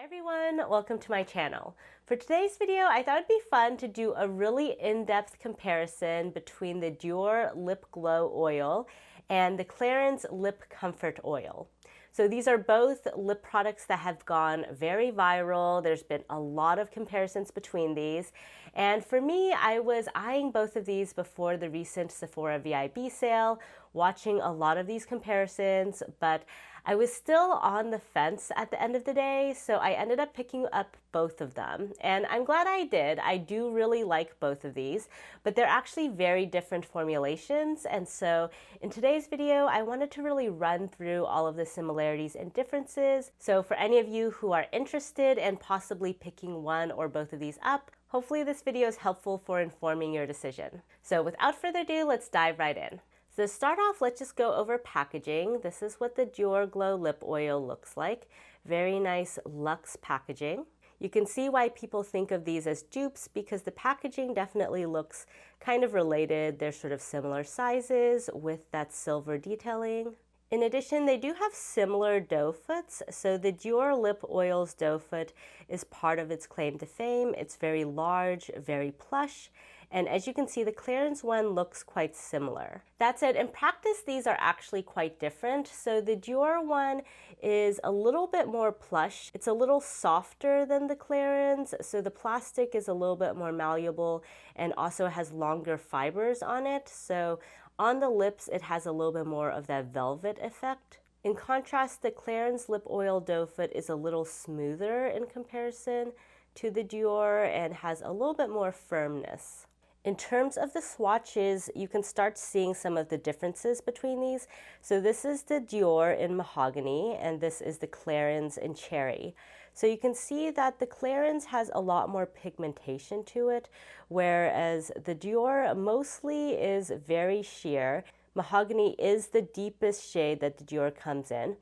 Hi everyone, welcome to my channel. For today's video, I thought it'd be fun to do a really in-depth comparison between the Dior Lip Glow Oil and the Clarins Lip Comfort Oil. So these are both lip products that have gone very viral. There's been a lot of comparisons between these. And for me, I was eyeing both of these before the recent Sephora VIB sale, watching a lot of these comparisons, but I was still on the fence at the end of the day, so I ended up picking up both of them. And I'm glad I did. I do really like both of these, but they're actually very different formulations. And so in today's video, I wanted to really run through all of the similarities and differences. So for any of you who are interested in possibly picking one or both of these up, hopefully this video is helpful for informing your decision. So without further ado, let's dive right in. So to start off, let's just go over packaging. This is what the Dior Glow Lip Oil looks like. Very nice luxe packaging. You can see why people think of these as dupes because the packaging definitely looks kind of related. They're sort of similar sizes with that silver detailing. In addition, they do have similar doe foots. So the Dior Lip Oil's doe foot is part of its claim to fame. It's very large, very plush. And as you can see, the Clarins one looks quite similar. That said, in practice, these are actually quite different. So the Dior one is a little bit more plush. It's a little softer than the Clarins. So the plastic is a little bit more malleable and also has longer fibers on it. So on the lips, it has a little bit more of that velvet effect. In contrast, the Clarins Lip Oil doe foot is a little smoother in comparison to the Dior and has a little bit more firmness. In terms of the swatches, you can start seeing some of the differences between these. So this is the Dior in Mahogany, and this is the Clarins in Cherry. So you can see that the Clarins has a lot more pigmentation to it, whereas the Dior mostly is very sheer. Mahogany is the deepest shade that the Dior comes in.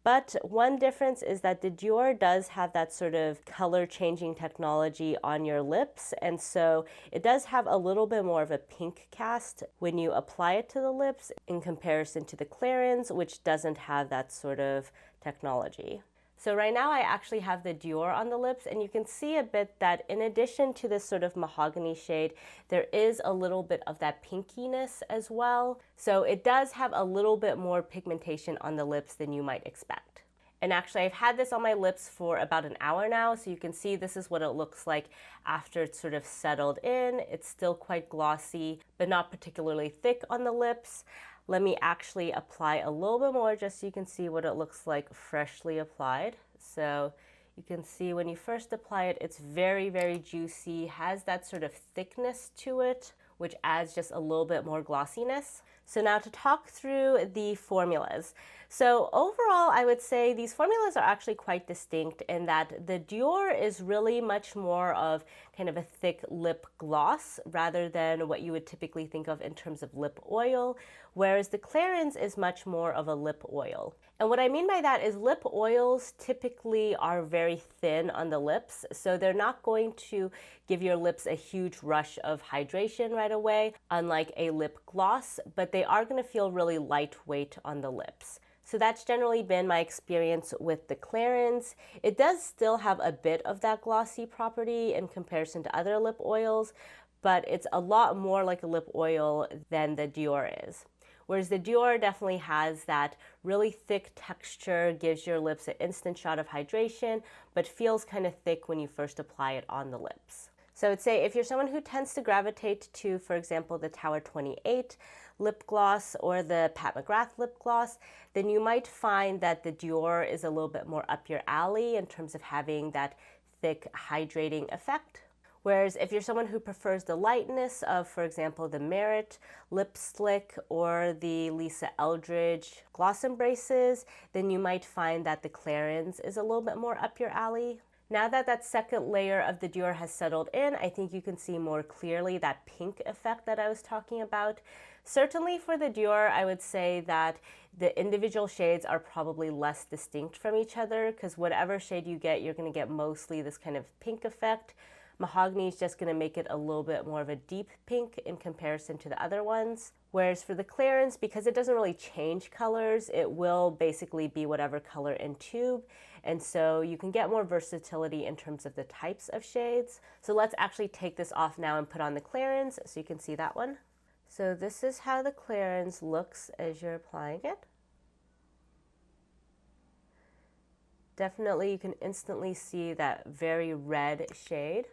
But one difference is that the Dior does have that sort of color changing technology on your lips, and so it does have a little bit more of a pink cast when you apply it to the lips in comparison to the Clarins, which doesn't have that sort of technology. So right now I actually have the Dior on the lips, and you can see a bit that in addition to this sort of mahogany shade, there is a little bit of that pinkiness as well. So it does have a little bit more pigmentation on the lips than you might expect. And actually I've had this on my lips for about an hour now, so you can see this is what it looks like after it's sort of settled in. It's still quite glossy, but not particularly thick on the lips. Let me actually apply a little bit more just so you can see what it looks like freshly applied. So you can see when you first apply it, it's very, very juicy, has that sort of thickness to it, which adds just a little bit more glossiness. So now to talk through the formulas. So overall, I would say these formulas are actually quite distinct in that the Dior is really much more of kind of a thick lip gloss rather than what you would typically think of in terms of lip oil, whereas the Clarins is much more of a lip oil. And what I mean by that is lip oils typically are very thin on the lips, so they're not going to give your lips a huge rush of hydration right away, unlike a lip gloss, but they are going to feel really lightweight on the lips. So that's generally been my experience with the Clarins. It does still have a bit of that glossy property in comparison to other lip oils, but it's a lot more like a lip oil than the Dior is. Whereas the Dior definitely has that really thick texture, gives your lips an instant shot of hydration, but feels kind of thick when you first apply it on the lips. So I'd say if you're someone who tends to gravitate to, for example, the Tower 28 lip gloss or the Pat McGrath lip gloss, then you might find that the Dior is a little bit more up your alley in terms of having that thick hydrating effect. Whereas if you're someone who prefers the lightness of, for example, the Merit Lip Slick or the Lisa Eldridge Gloss Embraces, then you might find that the Clarins is a little bit more up your alley. Now that that second layer of the Dior has settled in, I think you can see more clearly that pink effect that I was talking about. Certainly for the Dior, I would say that the individual shades are probably less distinct from each other because whatever shade you get, you're going to get mostly this kind of pink effect. Mahogany is just going to make it a little bit more of a deep pink in comparison to the other ones. Whereas for the Clarins, because it doesn't really change colors, it will basically be whatever color in tube. And so you can get more versatility in terms of the types of shades. So let's actually take this off now and put on the Clarins so you can see that one. So this is how the Clarins looks as you're applying it. Definitely you can instantly see that very red shade,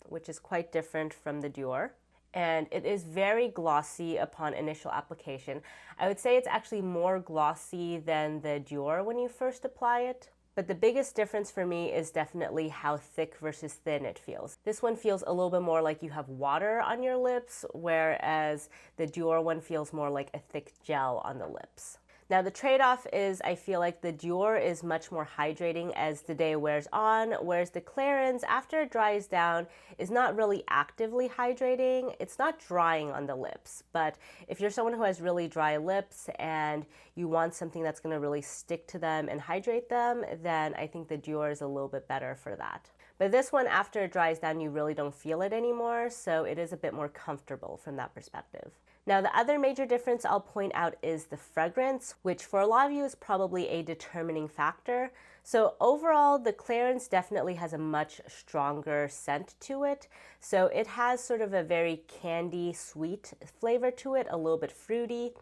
which is quite different from the Dior. And it is very glossy upon initial application. I would say it's actually more glossy than the Dior when you first apply it. But the biggest difference for me is definitely how thick versus thin it feels. This one feels a little bit more like you have water on your lips, whereas the Dior one feels more like a thick gel on the lips. Now the trade-off is I feel like the Dior is much more hydrating as the day wears on, whereas the Clarins, after it dries down, is not really actively hydrating. It's not drying on the lips, but if you're someone who has really dry lips and you want something that's going to really stick to them and hydrate them, then I think the Dior is a little bit better for that. But this one, after it dries down, you really don't feel it anymore, so it is a bit more comfortable from that perspective. Now, the other major difference I'll point out is the fragrance, which for a lot of you is probably a determining factor. So overall, the Clarins definitely has a much stronger scent to it. So it has sort of a very candy, sweet flavor to it, a little bit fruity,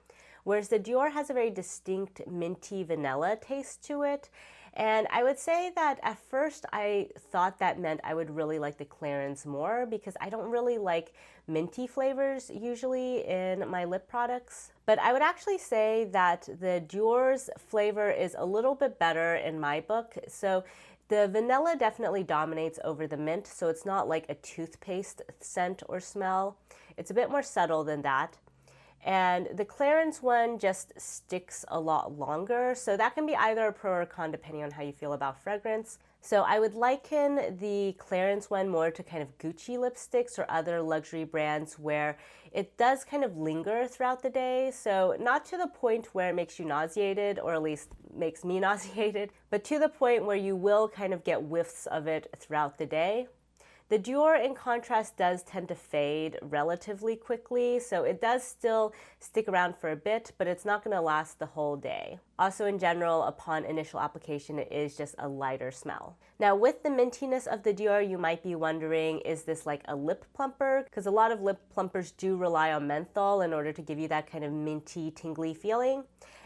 whereas the Dior has a very distinct minty vanilla taste to it. And I would say that at first I thought that meant I would really like the Clarins more because I don't really like minty flavors usually in my lip products. But I would actually say that the Dior's flavor is a little bit better in my book. So the vanilla definitely dominates over the mint, so it's not like a toothpaste scent or smell. It's a bit more subtle than that. And the Clarins one just sticks a lot longer, so that can be either a pro or con depending on how you feel about fragrance. So I would liken the Clarins one more to kind of Gucci lipsticks or other luxury brands where it does kind of linger throughout the day. So not to the point where it makes you nauseated, or at least makes me nauseated, but to the point where you will kind of get whiffs of it throughout the day. The Dior, in contrast, does tend to fade relatively quickly, so it does still stick around for a bit, but it's not going to last the whole day. Also, in general, upon initial application, it is just a lighter smell. Now, with the mintiness of the Dior, you might be wondering, is this like a lip plumper? Because a lot of lip plumpers do rely on menthol in order to give you that kind of minty, tingly feeling.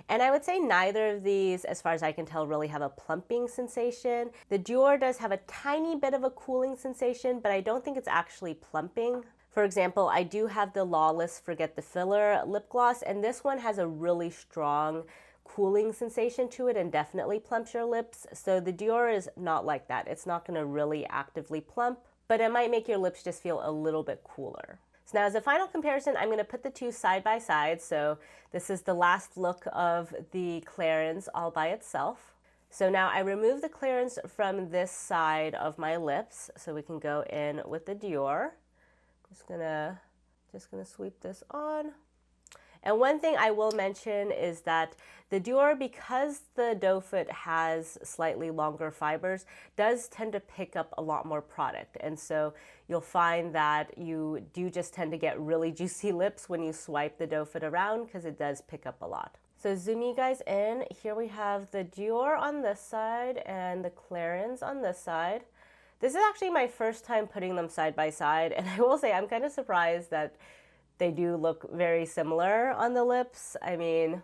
And I would say neither of these, as far as I can tell, really have a plumping sensation. The Dior does have a tiny bit of a cooling sensation, but I don't think it's actually plumping. For example, I do have the Lawless Forget the Filler lip gloss, and this one has a really strong cooling sensation to it and definitely plumps your lips. So the Dior is not like that. It's not going to really actively plump, but it might make your lips just feel a little bit cooler. So now as a final comparison, I'm going to put the two side by side. So this is the last look of the Clarins all by itself. So now I remove the Clarins from this side of my lips so we can go in with the Dior. Just gonna sweep this on. And one thing I will mention is that the Dior, because the doe foot has slightly longer fibers, does tend to pick up a lot more product. And so you'll find that you do just tend to get really juicy lips when you swipe the doe foot around because it does pick up a lot. So zoom you guys in. Here we have the Dior on this side and the Clarins on this side. This is actually my first time putting them side by side, and I will say I'm kind of surprised that they do look very similar on the lips. I mean,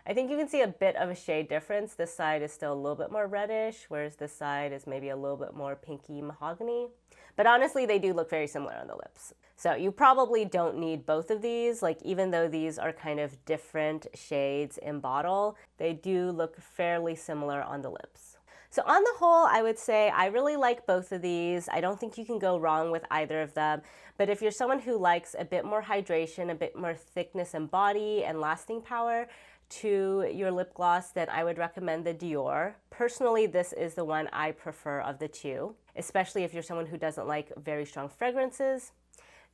I think you can see a bit of a shade difference. This side is still a little bit more reddish, whereas this side is maybe a little bit more pinky mahogany. But honestly, they do look very similar on the lips. So you probably don't need both of these. Like, even though these are kind of different shades in bottle, they do look fairly similar on the lips. So on the whole, I would say I really like both of these. I don't think you can go wrong with either of them. But if you're someone who likes a bit more hydration, a bit more thickness and body and lasting power to your lip gloss, then I would recommend the Dior. Personally, this is the one I prefer of the two, especially if you're someone who doesn't like very strong fragrances.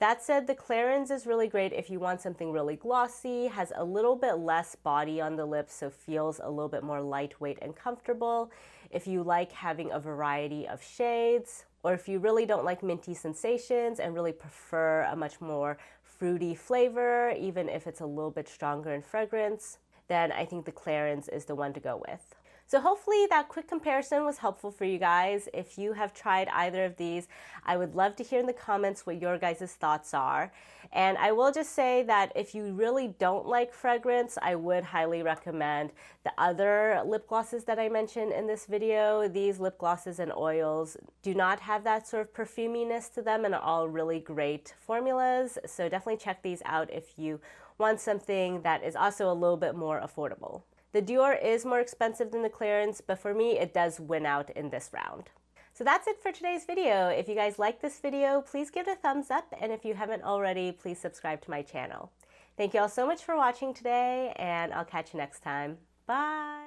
That said, the Clarins is really great if you want something really glossy, has a little bit less body on the lips, so feels a little bit more lightweight and comfortable. if you like having a variety of shades, or if you really don't like minty sensations and really prefer a much more fruity flavor, even if it's a little bit stronger in fragrance, then I think the Clarins is the one to go with. So hopefully that quick comparison was helpful for you guys. If you have tried either of these, I would love to hear in the comments what your guys' thoughts are. And I will just say that if you really don't like fragrance, I would highly recommend the other lip glosses that I mentioned in this video. These lip glosses and oils do not have that sort of perfuminess to them and are all really great formulas. So definitely check these out if you want something that is also a little bit more affordable. The Dior is more expensive than the Clarins, but for me, it does win out in this round. So that's it for today's video. If you guys like this video, please give it a thumbs up, and if you haven't already, please subscribe to my channel. Thank you all so much for watching today, and I'll catch you next time. Bye!